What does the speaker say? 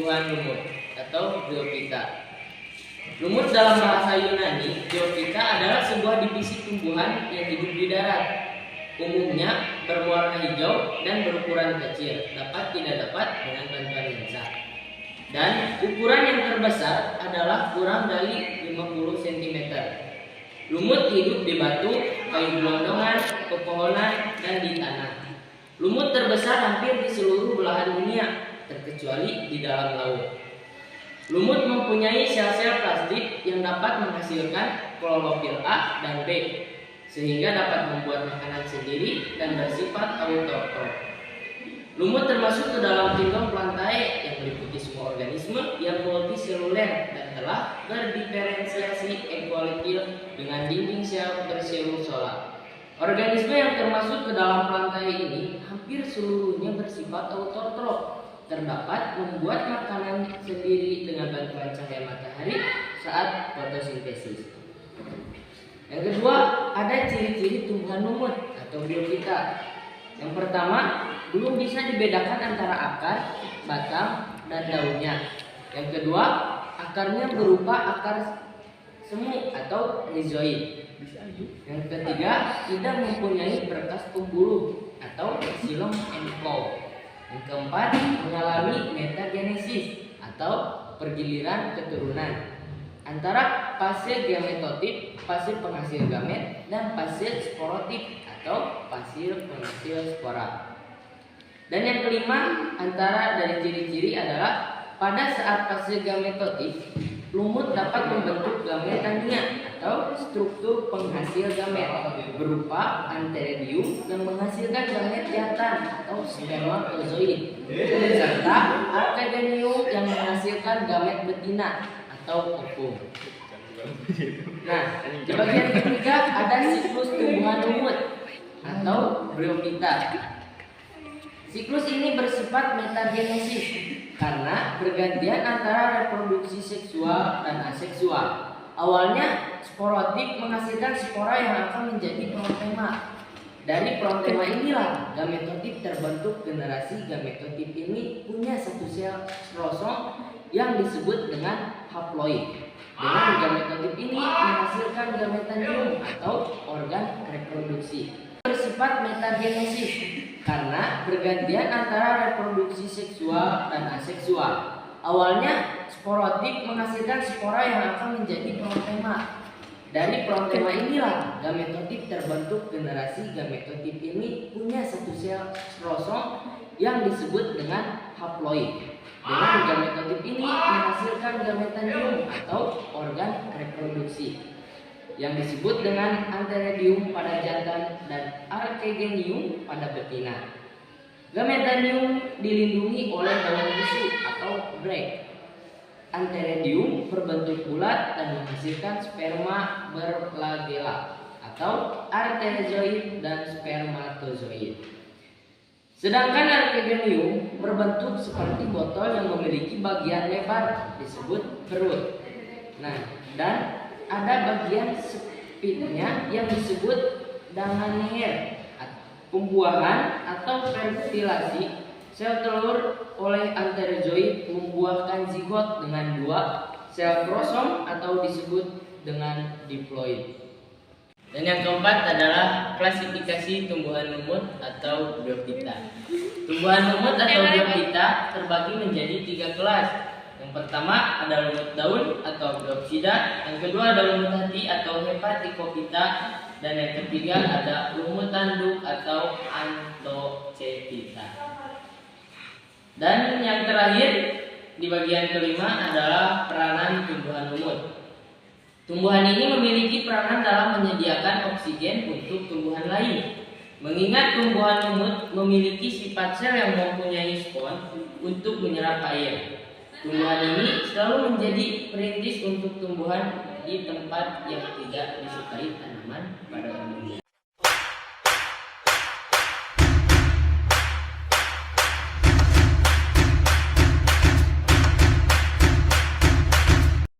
tumbuhan lumut atau Bryophyta. Lumut dalam bahasa Yunani, Bryophyta adalah sebuah divisi tumbuhan yang hidup di darat. Umumnya berwarna hijau dan berukuran kecil, tidak dapat dengan bantuan lensa. Dan ukuran yang terbesar adalah kurang dari 50 cm. Lumut hidup di batu, kayu gelondongan, pepohonan, dan di tanah. Lumut terbesar hampir di seluruh belahan dunia, terkecuali di dalam laut. Lumut mempunyai sel-sel plastik yang dapat menghasilkan klorofil A dan B, sehingga dapat membuat makanan sendiri dan bersifat autotrof. Lumut termasuk ke dalam kingdom Plantae yang meliputi semua organisme yang multiseluler dan telah berdiferensiasi equality dengan dinding sel berselulosa. Organisme yang termasuk ke dalam Plantae ini hampir seluruhnya bersifat autotrof. Terdapat membuat makanan sendiri dengan bantuan cahaya matahari saat fotosintesis. Yang kedua, ada ciri-ciri tumbuhan lumut atau Bryophyta. Yang pertama, belum bisa dibedakan antara akar, batang, dan daunnya. Yang kedua, akarnya berupa akar semu atau rhizoid. Yang ketiga, tidak mempunyai berkas pembuluh atau xylem and flow. Yang keempat, mengalami metagenesis atau pergiliran keturunan antara fase gametotip, fase penghasil gamet, dan fase sporotip atau fase penghasil spora. Dan yang kelima, antara dari ciri-ciri adalah pada saat fase gametotip, lumut dapat membentuk gametania atau struktur penghasil gamet berupa antheridium yang menghasilkan gamet jantan atau spermatozoid, serta archegonium yang menghasilkan gamet betina atau ovum. Nah, di bagian ketiga ada siklus tumbuhan lumut atau Bryophyta. Siklus ini bersifat metagenesis karena pergantian antara reproduksi seksual dan aseksual. Awalnya sporotip menghasilkan spora yang akan menjadi prontema. Dari prontema inilah gametotip terbentuk. Generasi gametotip ini punya satu sel kromosom yang disebut dengan haploid. Dengan gametotip ini menghasilkan gametanium atau organ reproduksi. Bersifat metagenesis karena pergantian antara reproduksi seksual dan aseksual. Awalnya sporotip menghasilkan spora yang akan menjadi prontema. Dari prontema inilah gametotip terbentuk. Generasi gametotip ini punya satu sel kromosom yang disebut dengan haploid. Dengan gametotip ini menghasilkan gametanium atau organ reproduksi yang disebut dengan antheridium pada jantan dan archegonium pada betina. Gametanium dilindungi oleh daun tisu atau brake. Antheridium berbentuk bulat dan menghasilkan sperma berflagela atau arterizoid dan spermatozoid. Sedangkan archegonium berbentuk seperti botol yang memiliki bagian lebar disebut perut. Nah, dan ada bagian spitnya yang disebut dengan leher. Pembuahan atau fertilasi sel telur oleh antherizoid membuahkan zigot dengan 2 sel kromosom atau disebut dengan diploid. Dan yang keempat adalah klasifikasi tumbuhan lumut atau Bryophyta. Tumbuhan lumut atau Bryophyta terbagi menjadi 3 kelas. Yang pertama ada lumut daun atau Bryopsida, yang kedua ada lumut hati atau Hepaticophyta, dan yang ketiga ada lumut tanduk atau Anthocephyta. Dan yang terakhir di bagian kelima adalah peranan tumbuhan lumut. Tumbuhan ini memiliki peranan dalam menyediakan oksigen untuk tumbuhan lain. Mengingat tumbuhan lumut memiliki sifat sel yang mempunyai spons untuk menyerap air. Tumbuhan ini selalu menjadi perintis untuk tumbuhan di tempat yang tidak disukai tanaman pada umumnya.